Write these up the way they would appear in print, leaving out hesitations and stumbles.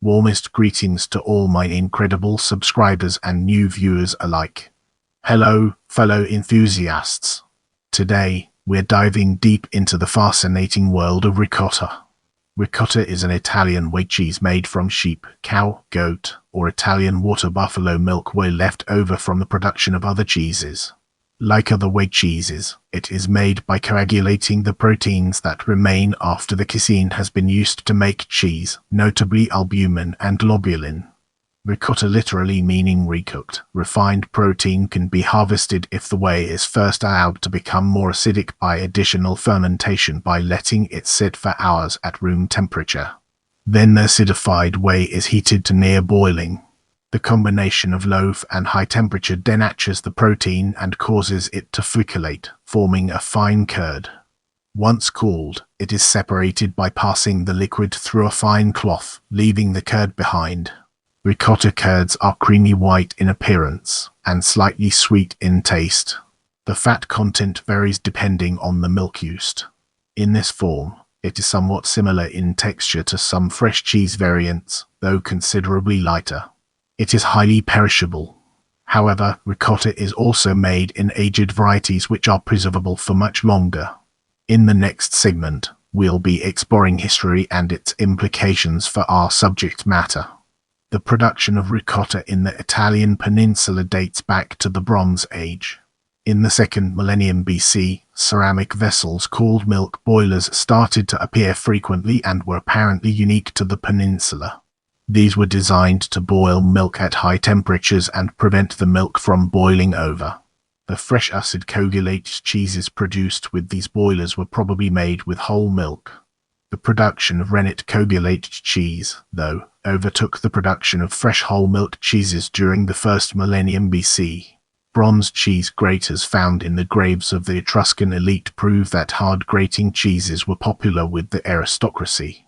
Warmest greetings to all my incredible subscribers and new viewers alike. Hello, fellow enthusiasts. Today, we're diving deep into the fascinating world of ricotta. Ricotta is an Italian whey cheese made from sheep, cow, goat, or Italian water buffalo milk whey left over from the production of other cheeses. Like other whey cheeses, it is made by coagulating the proteins that remain after the casein has been used to make cheese, notably albumin and globulin. Ricotta, literally meaning recooked, refined protein, can be harvested if the whey is first allowed to become more acidic by additional fermentation by letting it sit for hours at room temperature. Then the acidified whey is heated to near boiling. The combination of low and high temperature denatures the protein and causes it to flocculate, forming a fine curd. Once cooled, it is separated by passing the liquid through a fine cloth, leaving the curd behind. Ricotta curds are creamy white in appearance and slightly sweet in taste. The fat content varies depending on the milk used. In this form, it is somewhat similar in texture to some fresh cheese variants, though considerably lighter. It is highly perishable. However, ricotta is also made in aged varieties which are preservable for much longer. In the next segment, we'll be exploring history and its implications for our subject matter. The production of ricotta in the Italian peninsula dates back to the Bronze Age. In the 2nd millennium BC, ceramic vessels called milk boilers started to appear frequently and were apparently unique to the peninsula. These were designed to boil milk at high temperatures and prevent the milk from boiling over. The fresh acid coagulated cheeses produced with these boilers were probably made with whole milk. The production of rennet coagulated cheese, though, overtook the production of fresh whole milk cheeses during the 1st millennium BC. Bronze cheese graters found in the graves of the Etruscan elite prove that hard grating cheeses were popular with the aristocracy.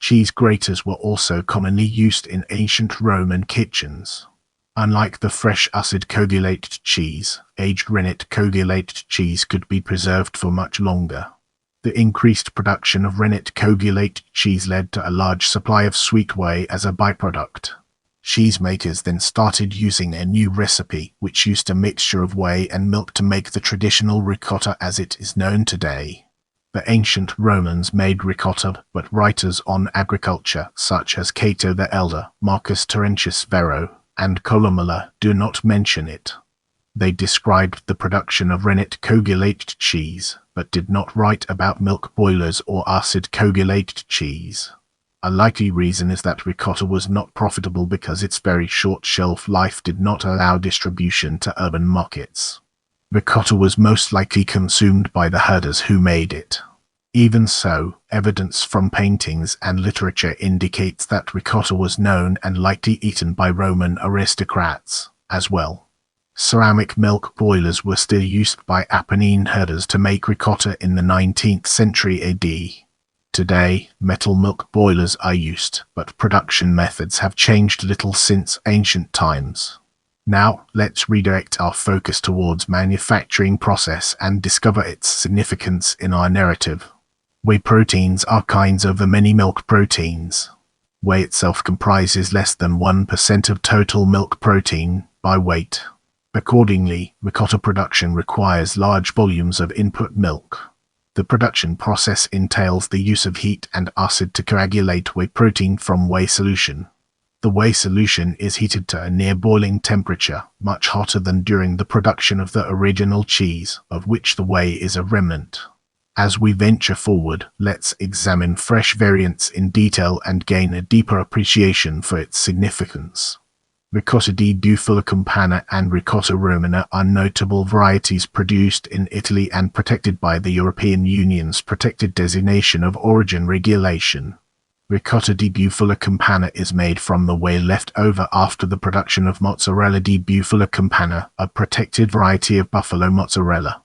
Cheese graters were also commonly used in ancient Roman kitchens. Unlike the fresh acid coagulated cheese, aged rennet coagulated cheese could be preserved for much longer. The increased production of rennet coagulated cheese led to a large supply of sweet whey as a byproduct. Cheesemakers then started using a new recipe which used a mixture of whey and milk to make the traditional ricotta as it is known today. The ancient Romans made ricotta, but writers on agriculture such as Cato the Elder, Marcus Terentius Varro, and Columella do not mention it. They described the production of rennet coagulated cheese, but did not write about milk boilers or acid coagulated cheese. A likely reason is that ricotta was not profitable because its very short shelf life did not allow distribution to urban markets. Ricotta was most likely consumed by the herders who made it. Even so, evidence from paintings and literature indicates that ricotta was known and likely eaten by Roman aristocrats as well. Ceramic milk boilers were still used by Apennine herders to make ricotta in the 19th century AD. Today, metal milk boilers are used, but production methods have changed little since ancient times. Now, let's redirect our focus towards manufacturing process and discover its significance in our narrative. Whey proteins are kinds of the many milk proteins. Whey itself comprises less than 1% of total milk protein by weight. Accordingly, ricotta production requires large volumes of input milk. The production process entails the use of heat and acid to coagulate whey protein from whey solution. The whey solution is heated to a near boiling temperature, much hotter than during the production of the original cheese, of which the whey is a remnant. As we venture forward, let's examine fresh variants in detail and gain a deeper appreciation for its significance. Ricotta di Bufala Campana and Ricotta Romana are notable varieties produced in Italy and protected by the European Union's Protected Designation of Origin regulation. Ricotta di Bufala Campana is made from the whey left over after the production of mozzarella di Bufala Campana, a protected variety of buffalo mozzarella.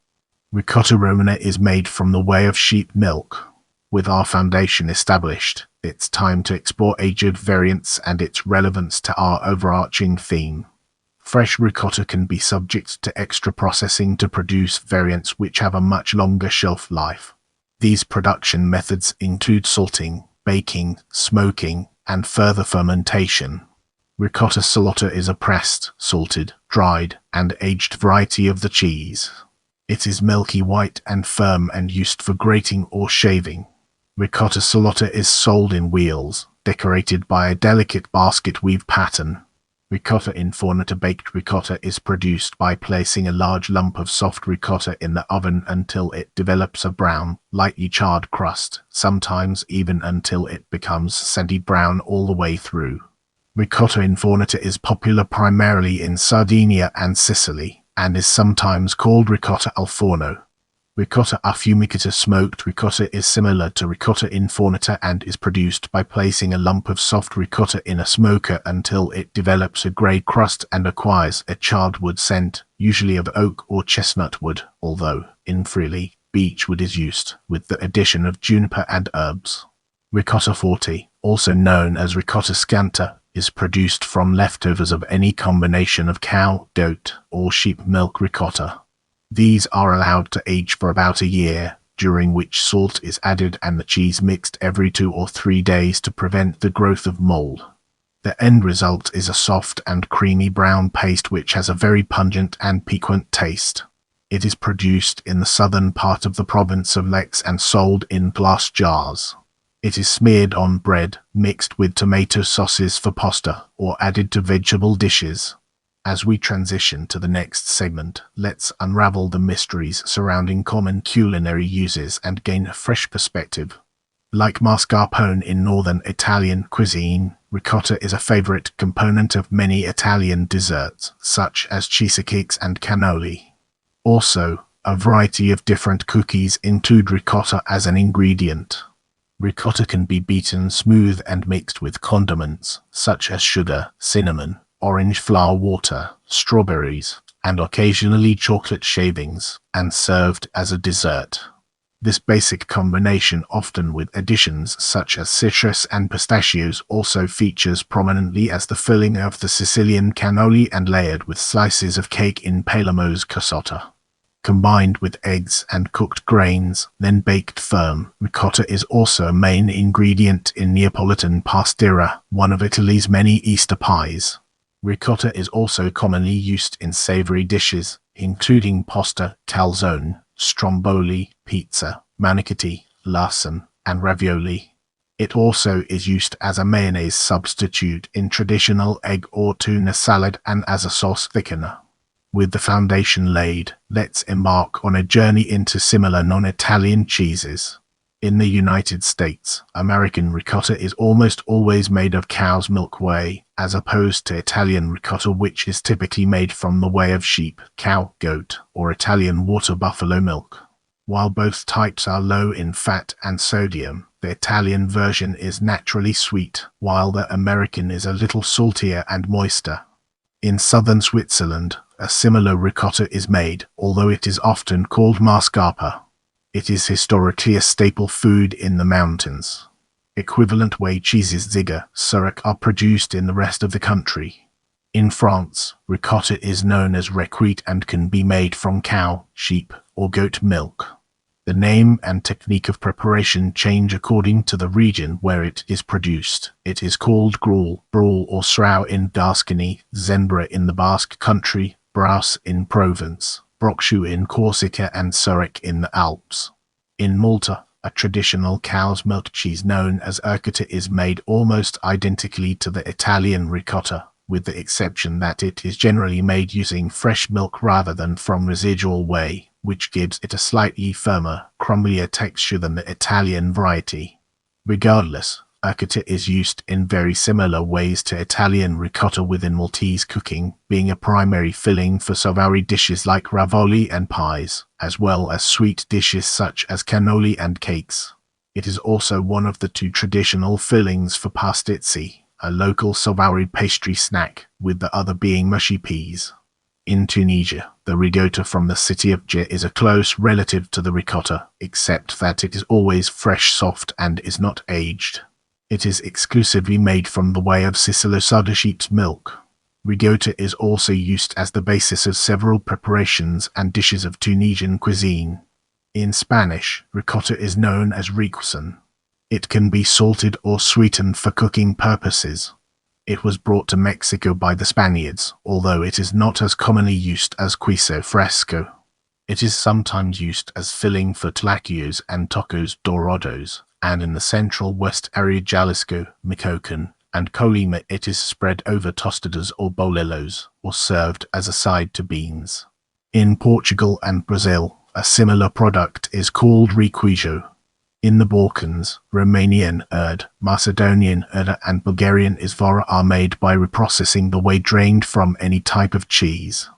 Ricotta Romana is made from the whey of sheep milk. With our foundation established, it's time to explore aged variants and its relevance to our overarching theme. Fresh ricotta can be subject to extra processing to produce variants which have a much longer shelf life. These production methods include salting, baking, smoking, and further fermentation. Ricotta salata is a pressed, salted, dried, and aged variety of the cheese. It is milky white and firm and used for grating or shaving. Ricotta salata is sold in wheels, decorated by a delicate basket weave pattern. Ricotta infornata baked ricotta is produced by placing a large lump of soft ricotta in the oven until it develops a brown, lightly charred crust, sometimes even until it becomes sandy brown all the way through. Ricotta infornata is popular primarily in Sardinia and Sicily, and is sometimes called ricotta al forno. Ricotta affumicata smoked ricotta is similar to ricotta infornata and is produced by placing a lump of soft ricotta in a smoker until it develops a grey crust and acquires a charred wood scent, usually of oak or chestnut wood, although, in Friuli, beechwood is used, with the addition of juniper and herbs. Ricotta forte, also known as ricotta scanta, is produced from leftovers of any combination of cow, goat, or sheep milk ricotta. These are allowed to age for about a year, during which salt is added and the cheese mixed every 2 or 3 days to prevent the growth of mold. The end result is a soft and creamy brown paste which has a very pungent and piquant taste. It is produced in the southern part of the province of Lex and sold in glass jars. It is smeared on bread, mixed with tomato sauces for pasta, or added to vegetable dishes. As we transition to the next segment, let's unravel the mysteries surrounding common culinary uses and gain a fresh perspective. Like mascarpone in northern Italian cuisine, ricotta is a favorite component of many Italian desserts, such as cheesecakes and cannoli. Also, a variety of different cookies include ricotta as an ingredient. Ricotta can be beaten smooth and mixed with condiments, such as sugar, cinnamon, orange flower water, strawberries, and occasionally chocolate shavings, and served as a dessert. This basic combination, often with additions such as citrus and pistachios, also features prominently as the filling of the Sicilian cannoli and layered with slices of cake in Palermo's cassotta. Combined with eggs and cooked grains, then baked firm, ricotta is also a main ingredient in Neapolitan pastiera, one of Italy's many Easter pies. Ricotta is also commonly used in savory dishes, including pasta, calzone, stromboli, pizza, manicotti, larsen, and ravioli. It also is used as a mayonnaise substitute in traditional egg or tuna salad and as a sauce thickener. With the foundation laid, let's embark on a journey into similar non-Italian cheeses. In the United States, American ricotta is almost always made of cow's milk whey, as opposed to Italian ricotta, which is typically made from the whey of sheep, cow, goat, or Italian water buffalo milk. While both types are low in fat and sodium, the Italian version is naturally sweet, while the American is a little saltier and moister. In southern Switzerland, a similar ricotta is made, although it is often called mascarpone. It is historically a staple food in the mountains. Equivalent whey cheeses Ziger, Surrock are produced in the rest of the country. In France, ricotta is known as recooked and can be made from cow, sheep, or goat milk. The name and technique of preparation change according to the region where it is produced. It is called gruel, brule or srau in Gascony, Zembra in the Basque Country, Braus in Provence, Brocshu in Corsica, and Surrock in the Alps. In Malta, a traditional cow's milk cheese known as ricotta is made almost identically to the Italian ricotta, with the exception that it is generally made using fresh milk rather than from residual whey, which gives it a slightly firmer, crumblier texture than the Italian variety. Regardless, ricotta is used in very similar ways to Italian ricotta within Maltese cooking, being a primary filling for savory dishes like ravioli and pies, as well as sweet dishes such as cannoli and cakes. It is also one of the 2 traditional fillings for pastizzi, a local savory pastry snack, with the other being mushy peas. In Tunisia, the ricotta from the city of Djer is a close relative to the ricotta, except that it is always fresh, soft, and is not aged. It is exclusively made from the whey of Sicily sheep's milk. Ricotta is also used as the basis of several preparations and dishes of Tunisian cuisine. In Spanish, ricotta is known as requesón. It can be salted or sweetened for cooking purposes. It was brought to Mexico by the Spaniards, although it is not as commonly used as queso fresco. It is sometimes used as filling for tlaquios and tacos dorados, and in the central west area Jalisco, Michoacan, and Colima it is spread over tostadas or bolelos, or served as a side to beans. In Portugal and Brazil, a similar product is called requeijo. In the Balkans, Romanian urd, Macedonian urd and Bulgarian izvora are made by reprocessing the whey drained from any type of cheese.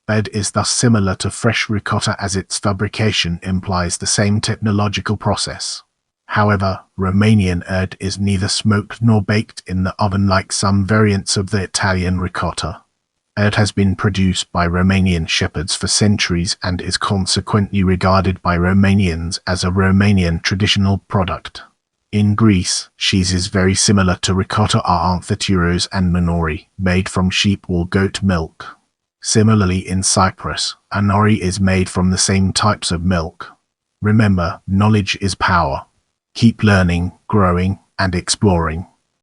Urd is thus similar to fresh ricotta as its fabrication implies the same technological process. However, Romanian urd is neither smoked nor baked in the oven like some variants of the Italian ricotta. Urd has been produced by Romanian shepherds for centuries and is consequently regarded by Romanians as a Romanian traditional product. In Greece, cheeses very similar to ricotta are amphituros and minori, made from sheep or goat milk. Similarly, in Cyprus, anori is made from the same types of milk. Remember, knowledge is power. Keep learning, growing, and exploring.